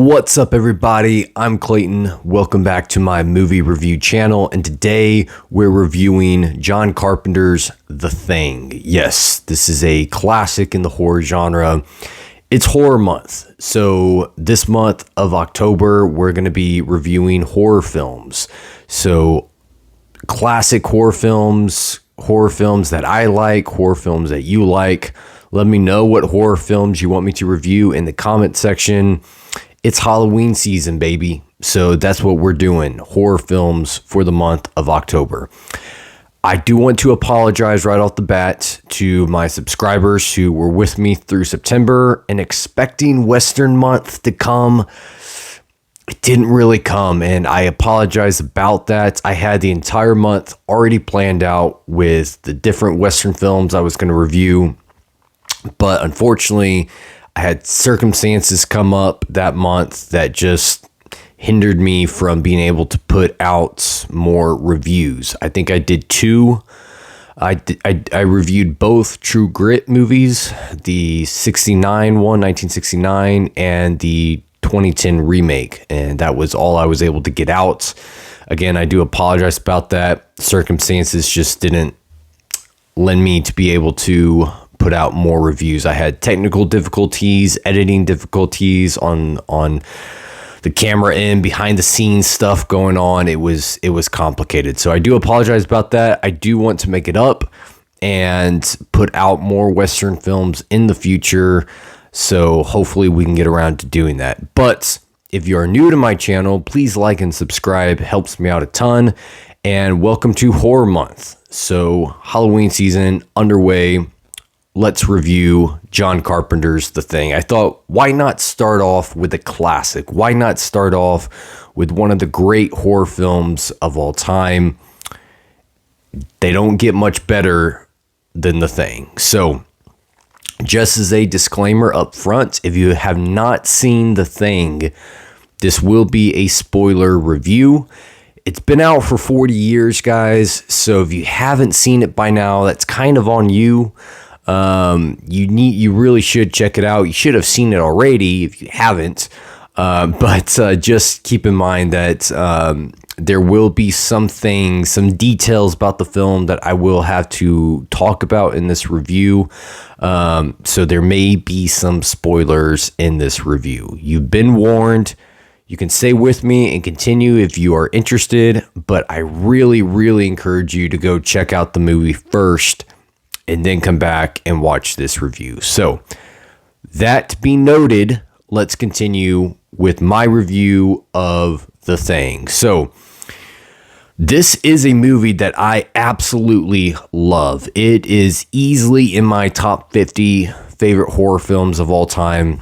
What's up, everybody? I'm Clayton. Welcome back to my movie review channel, and today we're reviewing John Carpenter's The Thing. Yes, this is a classic in the horror genre. It's horror month, so this month of October we're going to be reviewing horror films. So classic horror films that I like, horror films that you like. Let me know what horror films you want me to review in the comment section. It's Halloween season, baby. So that's what we're doing. Horror films for the month of October. I do want to apologize right off the bat to my subscribers who were with me through September and expecting Western month to come. It didn't really come, and I apologize about that. I had the entire month already planned out with the different Western films I was going to review, but unfortunately, I had circumstances come up that month that just hindered me from being able to put out more reviews. I think I did two. I reviewed both True Grit movies, the 1969, and the 2010 remake, and that was all I was able to get out. Again, I do apologize about that. Circumstances just didn't lend me to be able to put out more reviews. I had technical difficulties, editing difficulties on the camera end, behind the scenes stuff going on. It was complicated. So I do apologize about that. I do want to make it up and put out more Western films in the future. So hopefully we can get around to doing that. But if you're new to my channel, please like and subscribe. It helps me out a ton. And welcome to Horror Month. So Halloween season underway. Let's review John Carpenter's The Thing. I thought, why not start off with a classic? Why not start off with one of the great horror films of all time? They don't get much better than The Thing. So, just as a disclaimer up front, if you have not seen The Thing, this will be a spoiler review. It's been out for 40 years, guys. So if you haven't seen it by now, that's kind of on you. You really should check it out. You should have seen it already if you haven't. But just keep in mind that there will be some details about the film that I will have to talk about in this review. So there may be some spoilers in this review. You've been warned. You can stay with me and continue if you are interested, but I really, really encourage you to go check out the movie first and then come back and watch this review. So, that being noted, let's continue with my review of The Thing. So, this is a movie that I absolutely love. It is easily in my top 50 favorite horror films of all time.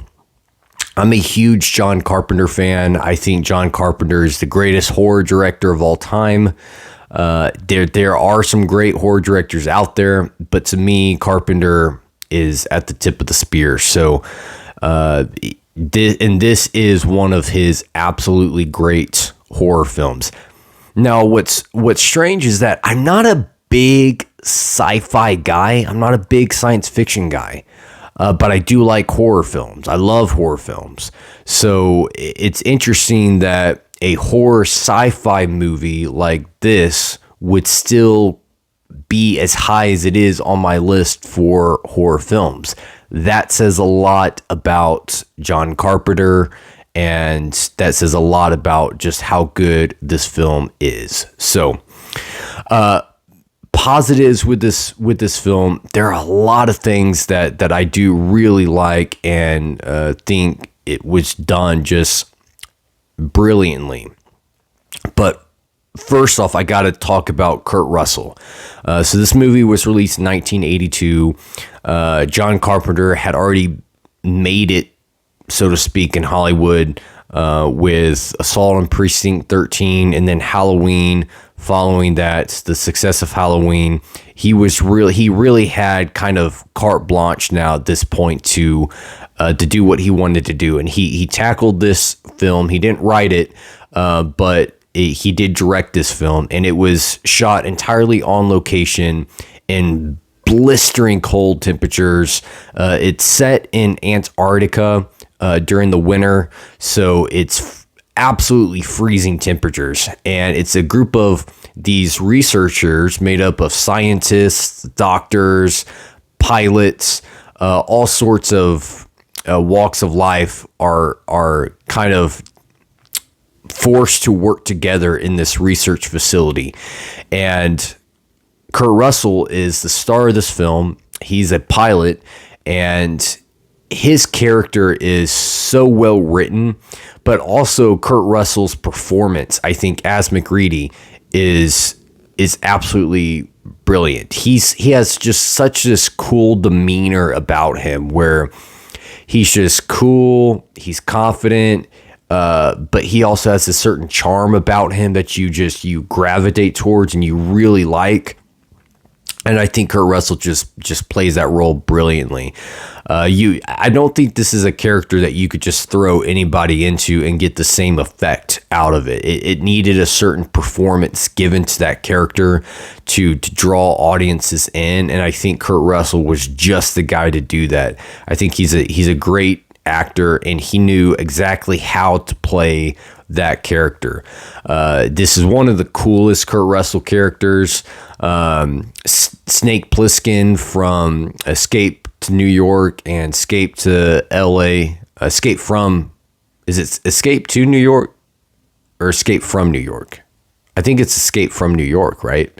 I'm a huge John Carpenter fan. I think John Carpenter is the greatest horror director of all time. There are some great horror directors out there, but to me, Carpenter is at the tip of the spear. So, this is one of his absolutely great horror films. Now, what's strange is that I'm not a big sci-fi guy. I'm not a big science fiction guy. But I do like horror films. I love horror films. So it's interesting that a horror sci-fi movie like this would still be as high as it is on my list for horror films. That says a lot about John Carpenter, and that says a lot about just how good this film is. So, positives with this film, there are a lot of things that I do really like and think it was done just brilliantly. But first off, I got to talk about Kurt Russell. So this movie was released in 1982. John Carpenter had already made it, so to speak, in Hollywood with Assault on Precinct 13 and then Halloween. Following that, the success of Halloween, he really had kind of carte blanche now at this point to do what he wanted to do, and he tackled this film. He didn't write it, but he did direct this film, and it was shot entirely on location in blistering cold temperatures. It's set in Antarctica. during the winter, so it's absolutely freezing temperatures. And it's a group of these researchers made up of scientists, doctors, pilots, all sorts of walks of life are kind of forced to work together in this research facility. And Kurt Russell is the star of this film. He's a pilot, and his character is so well written, but also Kurt Russell's performance, I think, as MacReady is absolutely brilliant. He has just such this cool demeanor about him, where he's just cool, he's confident, but he also has a certain charm about him that you gravitate towards and you really like. And I think Kurt Russell just plays that role brilliantly. I don't think this is a character that you could just throw anybody into and get the same effect out of it. It needed a certain performance given to that character to draw audiences in, and I think Kurt Russell was just the guy to do that. I think he's a great actor, and he knew exactly how to play that character. This is one of the coolest Kurt Russell characters. Snake Plissken from Escape to New York and Escape to LA. Is it Escape to New York or Escape from New York? I think it's Escape from New York, right?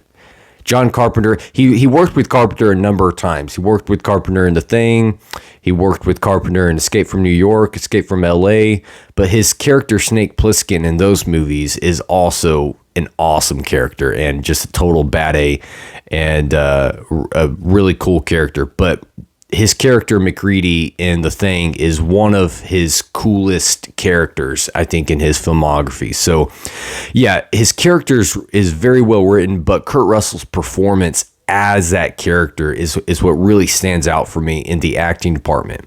John Carpenter, he worked with Carpenter a number of times. He worked with Carpenter in The Thing. He worked with Carpenter in Escape from New York, Escape from LA. But his character, Snake Plissken, in those movies is also an awesome character and just a total bad A and a really cool character. But his character, MacReady, in The Thing is one of his coolest characters, I think, in his filmography. So, yeah, his character is very well written, but Kurt Russell's performance as that character is what really stands out for me in the acting department.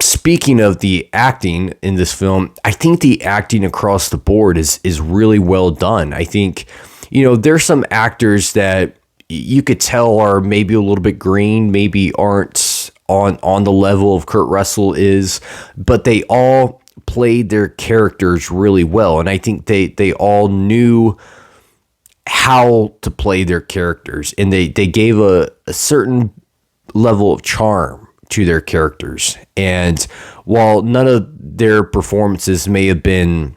Speaking of the acting in this film, I think the acting across the board is really well done. I think, there's some actors that you could tell are maybe a little bit green, maybe aren't on the level of Kurt Russell is, but they all played their characters really well. And I think they all knew how to play their characters, and they gave a certain level of charm to their characters. And while none of their performances may have been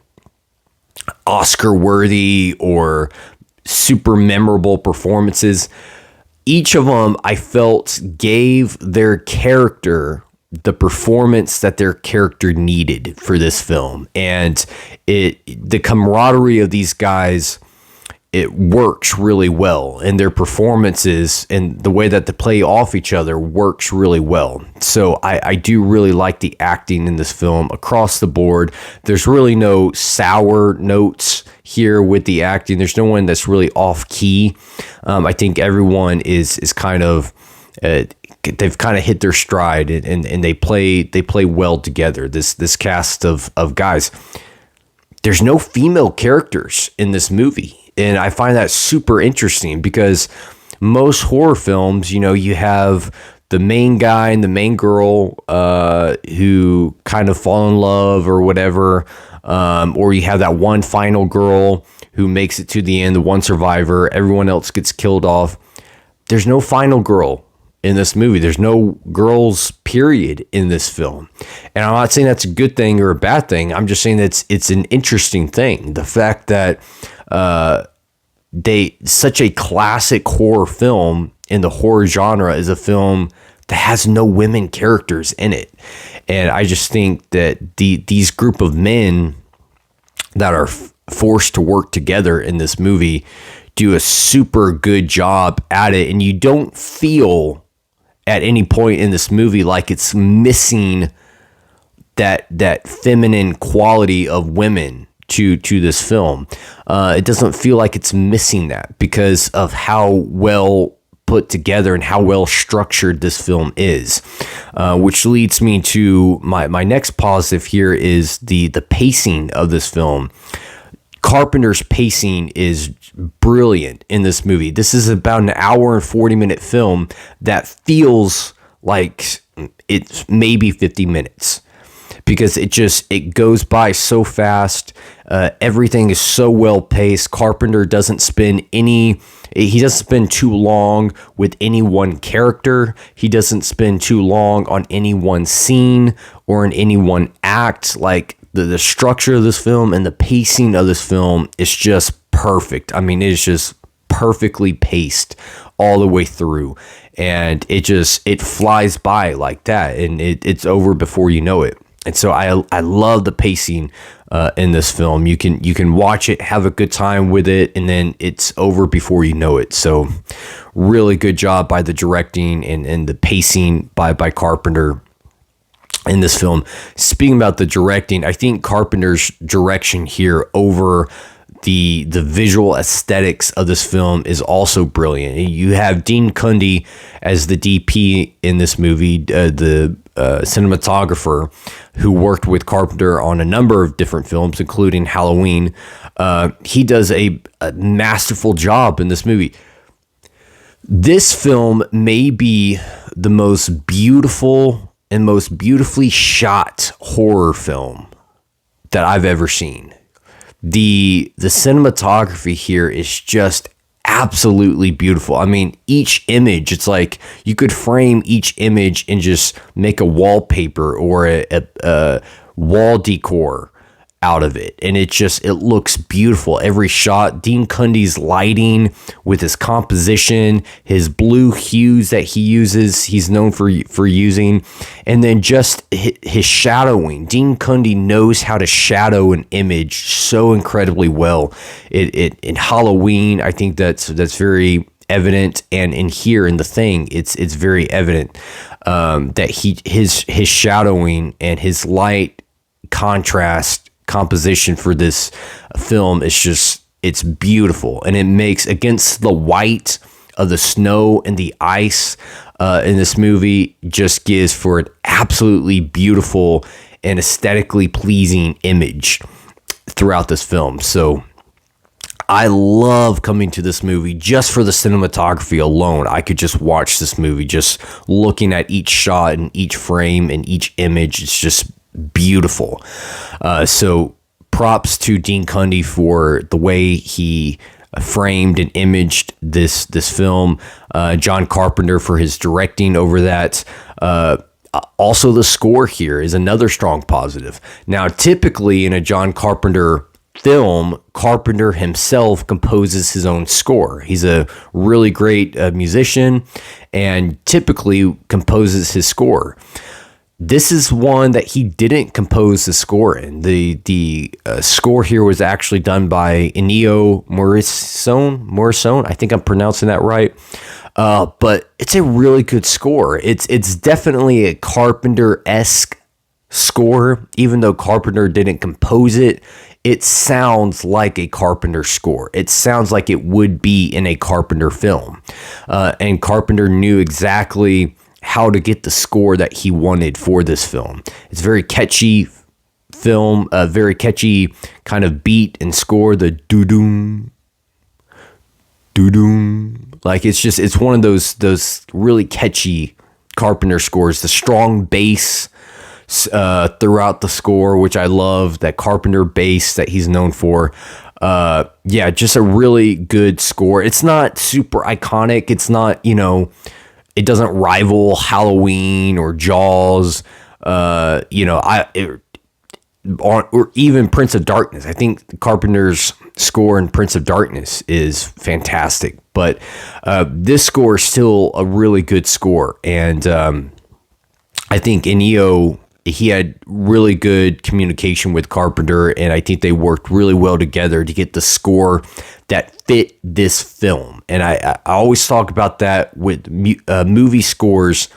Oscar worthy or super memorable performances, each of them I felt gave their character the performance that their character needed for this film. And the camaraderie of these guys, it works really well, and their performances and the way that they play off each other works really well. So I do really like the acting in this film across the board. There's really no sour notes here with the acting. There's no one that's really off key. I think everyone is kind of they've kind of hit their stride, and they play well together. This cast of guys. There's no female characters in this movie. And I find that super interesting because most horror films, you have the main guy and the main girl who kind of fall in love or whatever, or you have that one final girl who makes it to the end, the one survivor, everyone else gets killed off. There's no final girl in this movie. There's no girls, period, in this film. And I'm not saying that's a good thing or a bad thing. I'm just saying that it's an interesting thing. The fact that such a classic horror film in the horror genre is a film that has no women characters in it. And I just think that these group of men that are forced to work together in this movie do a super good job at it. And you don't feel at any point in this movie like it's missing that feminine quality of women to this film. It doesn't feel like it's missing that because of how well put together and how well structured this film is, which leads me to my next positive here is the pacing of this film. Carpenter's pacing is brilliant in this movie. This is about an hour and 40-minute film that feels like it's maybe 50 minutes. because it goes by so fast. Everything is so well paced. Carpenter doesn't spend too long with any one character. He doesn't spend too long on any one scene or in any one act. Like the structure of this film and the pacing of this film is just perfect. I mean, it's just perfectly paced all the way through, and it flies by like that, and it's over before you know it. And so I love the pacing in this film. You can watch it, have a good time with it, and then it's over before you know it. So really good job by the directing and the pacing by Carpenter in this film. Speaking about the directing, I think Carpenter's direction here over the visual aesthetics of this film is also brilliant. You have Dean Cundey as the DP in this movie, the cinematographer who worked with Carpenter on a number of different films, including Halloween. He does a masterful job in this movie. This film may be the most beautiful and most beautifully shot horror film that I've ever seen. The cinematography here is just absolutely beautiful. I mean, each image, it's like you could frame each image and just make a wallpaper or a wall decor out of it, and it looks beautiful. Every shot, Dean Cundey's lighting with his composition, his blue hues that he uses, he's known for using, and then just his shadowing. Dean Cundey knows how to shadow an image so incredibly well. In Halloween, I think that's very evident, and in here in The Thing, it's very evident that his shadowing and his light contrast composition for this film is it's beautiful, and it makes, against the white of the snow and the ice in this movie, just gives for an absolutely beautiful and aesthetically pleasing image throughout this film. So I love coming to this movie just for the cinematography alone. I could just watch this movie just looking at each shot and each frame and each image. It's just beautiful. So props to Dean Cundey for the way he framed and imaged this film. John Carpenter for his directing over that. Also, the score here is another strong positive. Now, typically in a John Carpenter film, Carpenter himself composes his own score. He's a really great musician and typically composes his score. This is one that he didn't compose the score in. The score here was actually done by Ennio Morricone. I think I'm pronouncing that right. But it's a really good score. It's definitely a Carpenter-esque score. Even though Carpenter didn't compose it, it sounds like a Carpenter score. It sounds like it would be in a Carpenter film. And Carpenter knew exactly how to get the score that he wanted for this film. It's very catchy film, a very catchy kind of beat and score, the doo-doom, doo-doom. Like it's one of those really catchy Carpenter scores, the strong bass throughout the score, which I love, that Carpenter bass that he's known for. Just a really good score. It's not super iconic. It's not, it doesn't rival Halloween or Jaws, or even Prince of Darkness. I think Carpenter's score in Prince of Darkness is fantastic, but this score is still a really good score. And I think Ennio, he had really good communication with Carpenter, and I think they worked really well together to get the score that fit this film. And I always talk about that with movie scores.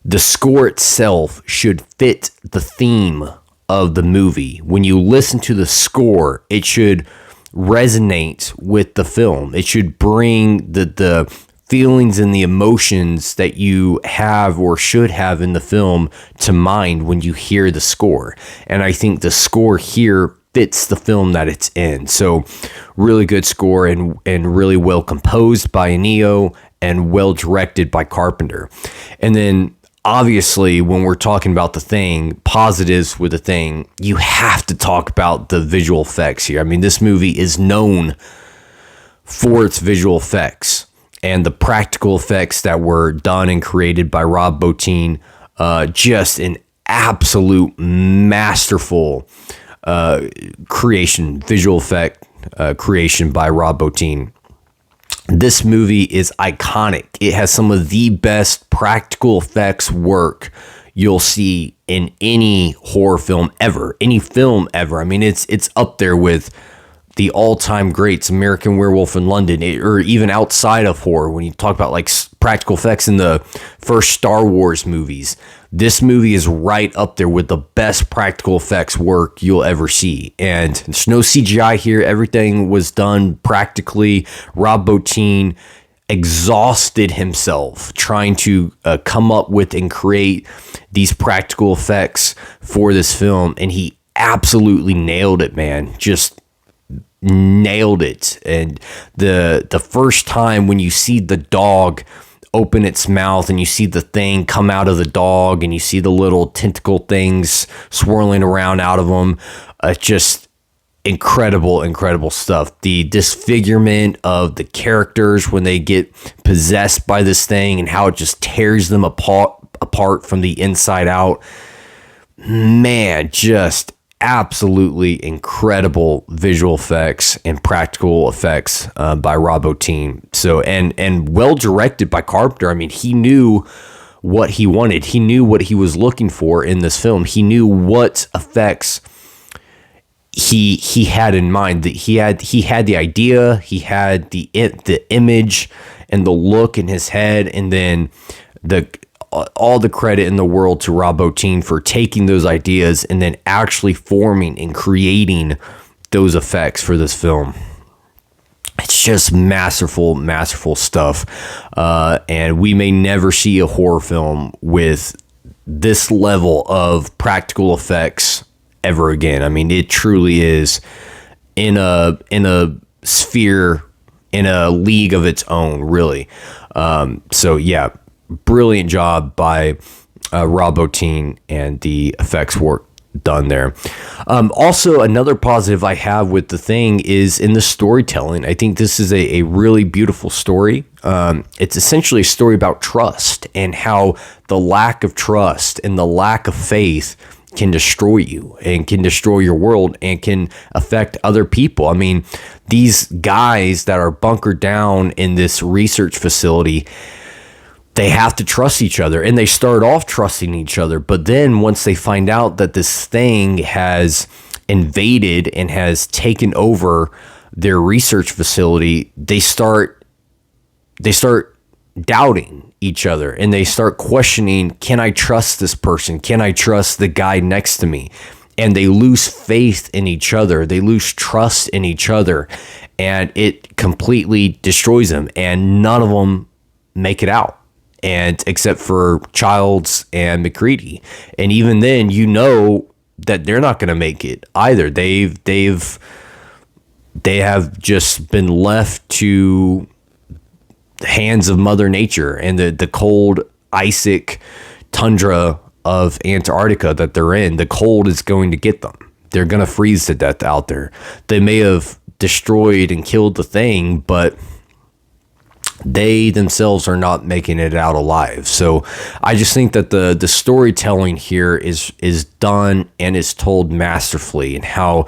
The score itself should fit the theme of the movie. When you listen to the score, it should resonate with the film. It should bring the feelings and the emotions that you have or should have in the film to mind when you hear the score. And I think the score here fits the film that it's in. So really good score and really well composed by Ennio and well directed by Carpenter. And then obviously, when we're talking about The Thing, positives with The Thing, you have to talk about the visual effects here. I mean, this movie is known for its visual effects and the practical effects that were done and created by Rob Bottin. Just an absolute masterful creation, visual effect creation by Rob Bottin. This movie is iconic. It has some of the best practical effects work you'll see in any horror film ever, any film ever. I mean, it's up there with the all-time greats, American Werewolf in London, or even outside of horror. When you talk about like practical effects in the first Star Wars movies, this movie is right up there with the best practical effects work you'll ever see. And there's no CGI here. Everything was done practically. Rob Bottin exhausted himself trying to come up with and create these practical effects for this film. And he absolutely nailed it, man. Just nailed it. And the first time when you see the dog open its mouth and you see the thing come out of the dog and you see the little tentacle things swirling around out of them, just incredible stuff. The disfigurement of the characters when they get possessed by this thing and how it just tears them apart from the inside out, man, just absolutely incredible visual effects and practical effects by Rob Bottin. So and well directed by Carpenter. I mean, he knew what he wanted. He knew what he was looking for in this film. He knew what effects he had in mind. That he had the idea, he had the image and the look in his head, and then all the credit in the world to Rob Bottin for taking those ideas and then actually forming and creating those effects for this film. It's just masterful stuff. And we may never see a horror film with this level of practical effects ever again. I mean, it truly is in a sphere, in a league of its own, really. So yeah, brilliant job by Rob Bottin and the effects work done there. Also, another positive I have with The Thing is in the storytelling. I think this is a really beautiful story. It's essentially a story about trust and how the lack of trust and the lack of faith can destroy you and can destroy your world and can affect other people. I mean, these guys that are bunkered down in this research facility, they have to trust each other, and they start off trusting each other. But then once they find out that this thing has invaded and has taken over their research facility, they start doubting each other, and they start questioning, can I trust this person? Can I trust the guy next to me? And they lose faith in each other. They lose trust in each other, and it completely destroys them, and none of them make it out. And except for Childs and McCready. And even then, you know that they're not going to make it either. They have just been left to the hands of Mother Nature and the cold Arctic tundra of Antarctica that they're in. The cold is going to get them. They're going to freeze to death out there. They may have destroyed and killed the thing, but they themselves are not making it out alive. So I just think that the storytelling here is done and is told masterfully, and how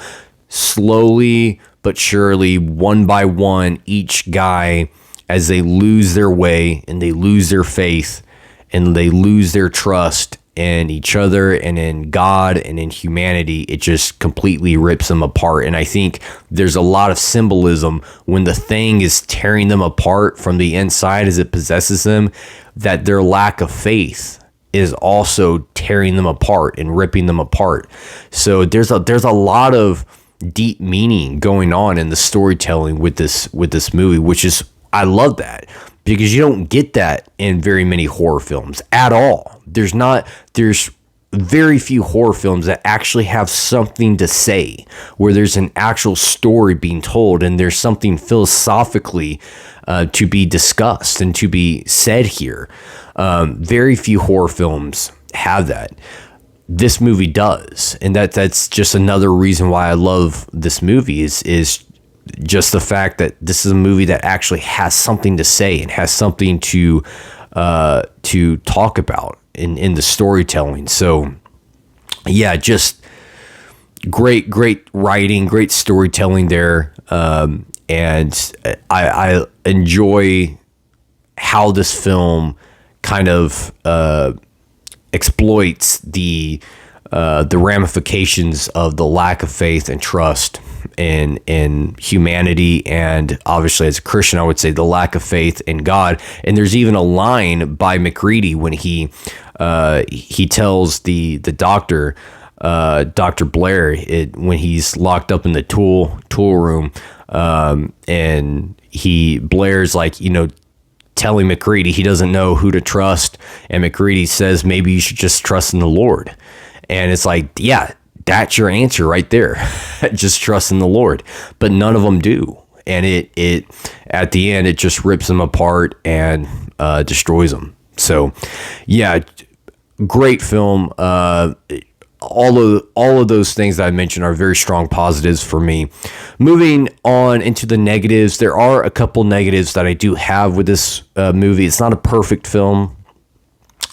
slowly but surely, one by one, each guy, as they lose their way and they lose their faith and they lose their trust in each other and in God and in humanity, it just completely rips them apart. And I think there's a lot of symbolism when the thing is tearing them apart from the inside as it possesses them, that their lack of faith is also tearing them apart and ripping them apart. So there's a lot of deep meaning going on in the storytelling with this movie, which is, I love that, because you don't get that in very many horror films at all. There's very few horror films that actually have something to say, where there's an actual story being told and there's something philosophically to be discussed and to be said here. Very few horror films have that. This movie does, and that's just another reason why I love this movie is just the fact that this is a movie that actually has something to say and has something to talk about in the storytelling. So yeah, just great writing, great storytelling there. And I enjoy how this film kind of exploits the ramifications of the lack of faith and trust in humanity, and obviously as a Christian, I would say the lack of faith in God. And there's even a line by MacReady when he tells the doctor, Dr. Blair, when he's locked up in the tool room, and Blair's like, telling MacReady he doesn't know who to trust, and MacReady says maybe you should just trust in the Lord. And it's like, yeah, that's your answer right there. Just trust in the Lord. But none of them do. And it at the end, it just rips them apart and destroys them. So yeah, great film. All of those things that I mentioned are very strong positives for me. Moving on into the negatives, there are a couple negatives that I do have with this movie. It's not a perfect film.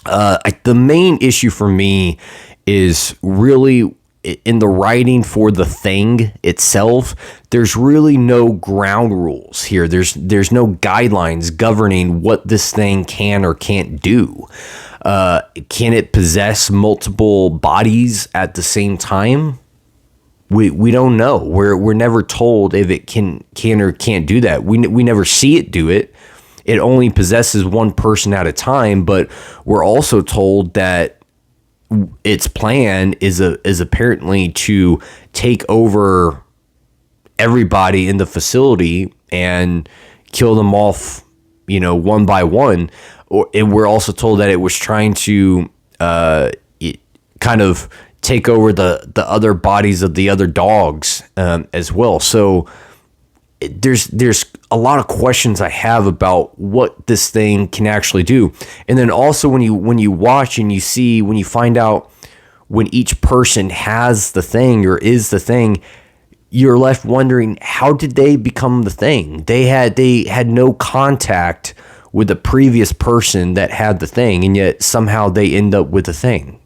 The main issue for me is really in the writing for The Thing itself. There's really no ground rules here. There's no guidelines governing what this thing can or can't do. Can it possess multiple bodies at the same time? We don't know. We're never told if it can or can't do that. We never see it do it. It only possesses one person at a time, but we're also told that its plan is apparently to take over everybody in the facility and kill them off, one by one. And we're also told that it was trying to kind of take over the other bodies of the other dogs as well. So there's a lot of questions I have about what this thing can actually do. And then also when you watch and when you find out when each person has the thing or is the thing, you're left wondering, how did they become the thing? They had no contact with the previous person that had the thing, and yet somehow they end up with the thing.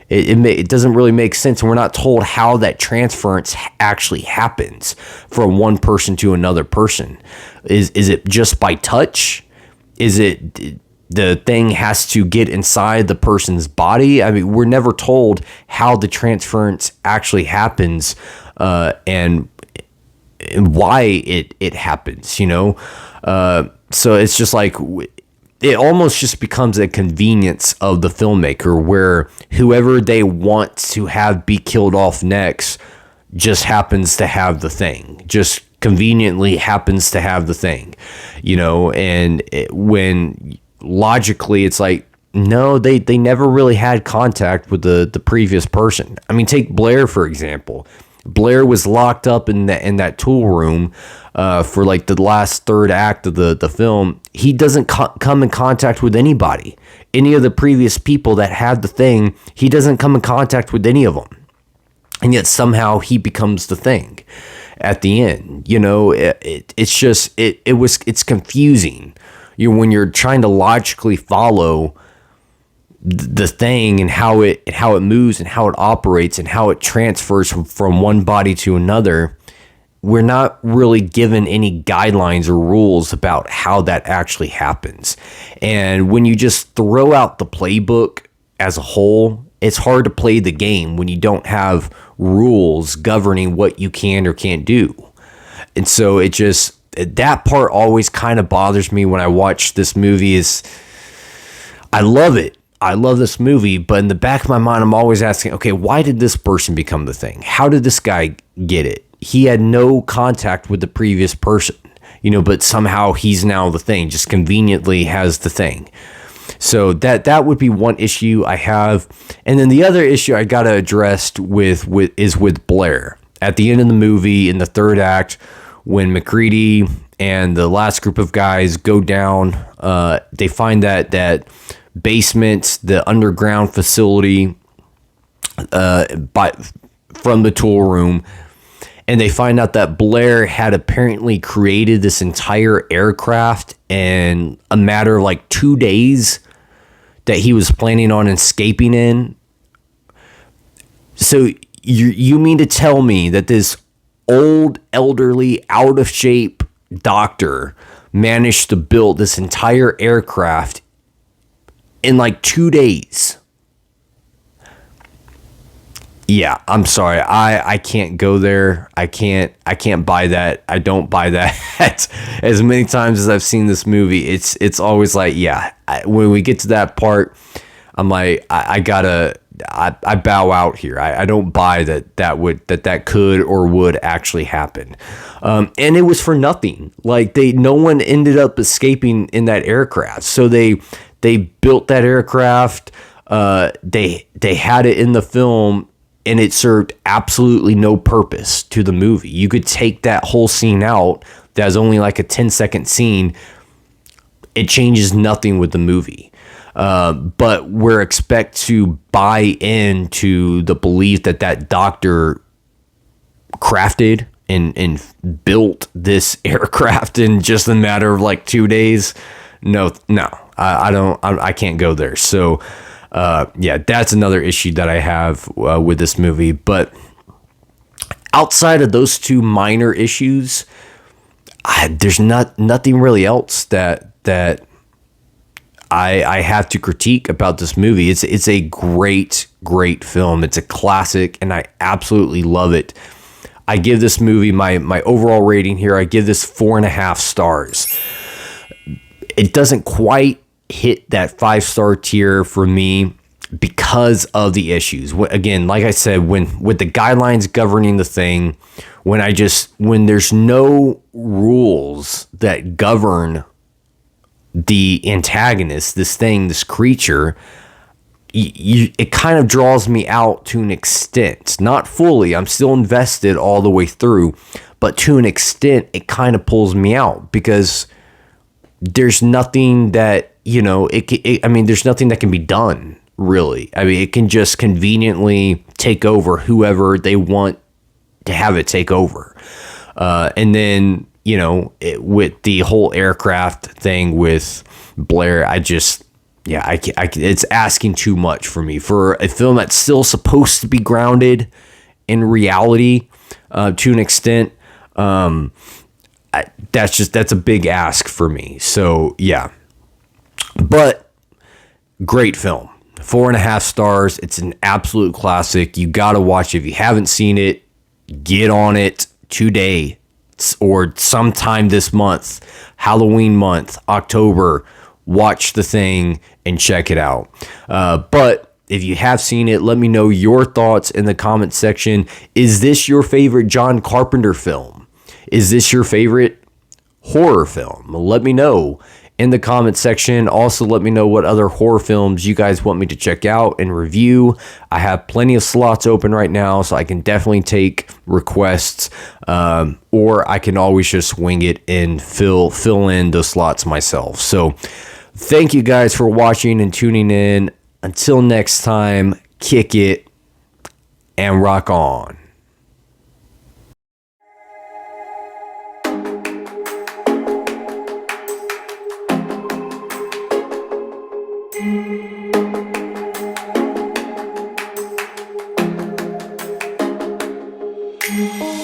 It doesn't really make sense, and we're not told how that transference actually happens from one person to another person. Is it just by touch? Is it the thing has to get inside the person's body? I mean, we're never told how the transference actually happens, and why it happens. So it's just like, it almost just becomes a convenience of the filmmaker, where whoever they want to have be killed off next just happens to have the thing, just conveniently happens to have the thing, and when logically it's like, no, they never really had contact with the previous person. I mean, take Blair, for example. Blair was locked up in that tool room for like the last third act of the film. He doesn't come in contact with anybody. Any of the previous people that had the thing, he doesn't come in contact with any of them. And yet somehow he becomes the thing at the end. It's confusing. When you're trying to logically follow the thing and how it moves and how it operates and how it transfers from one body to another, we're not really given any guidelines or rules about how that actually happens. And when you just throw out the playbook as a whole, it's hard to play the game when you don't have rules governing what you can or can't do. And so that part always kind of bothers me when I watch this movie. I love it. I love this movie, but in the back of my mind, I'm always asking, okay, why did this person become the thing? How did this guy get it? He had no contact with the previous person, but somehow he's now the thing, just conveniently has the thing. So that would be one issue I have. And then the other issue I got to address with Blair. At the end of the movie, in the third act, when MacReady and the last group of guys go down, they find that basement, the underground facility from the tool room, and they find out that Blair had apparently created this entire aircraft in a matter of like 2 days that he was planning on escaping in. So you mean to tell me that this old, elderly, out of shape doctor managed to build this entire aircraft in like 2 days? Yeah, I'm sorry. I can't go there. I can't buy that. I don't buy that. As many times as I've seen this movie, it's always like, yeah, when we get to that part, I'm like, I bow out here. I don't buy that could or would actually happen. And it was for nothing. Like no one ended up escaping in that aircraft. So they built that aircraft. They had it in the film, and it served absolutely no purpose to the movie. You could take that whole scene out. That was only like a 10-second scene. It changes nothing with the movie. But we're expect to buy into the belief that doctor crafted and built this aircraft in just a matter of like 2 days. No, I can't go there. So, yeah, that's another issue that I have with this movie. But outside of those two minor issues, there's nothing really else that I have to critique about this movie. It's a great film. It's a classic, and I absolutely love it. I give this movie my overall rating here. I give this 4.5 stars. It doesn't quite hit that 5-star tier for me because of the issues. Again, like I said, with the guidelines governing the thing, when there's no rules that govern the antagonist, this creature, it kind of draws me out to an extent. Not fully. I'm still invested all the way through, but to an extent, it kind of pulls me out because there's nothing that, there's nothing that can be done, really. I mean, it can just conveniently take over whoever they want to have it take over. And then, with the whole aircraft thing with Blair, it's asking too much for me for a film that's still supposed to be grounded in reality to an extent. That's a big ask for me. So yeah, but great film, 4.5 stars. It's an absolute classic. You got to watch it. If you haven't seen it, get on it today or sometime this month, Halloween month, October. Watch the thing and check it out. But if you have seen it, let me know your thoughts in the comment section. Is this your favorite John Carpenter film? Is this your favorite horror film? Let me know in the comment section. Also, let me know what other horror films you guys want me to check out and review. I have plenty of slots open right now, so I can definitely take requests, or I can always just wing it and fill in those slots myself. So thank you guys for watching and tuning in. Until next time, kick it and rock on. Thank you.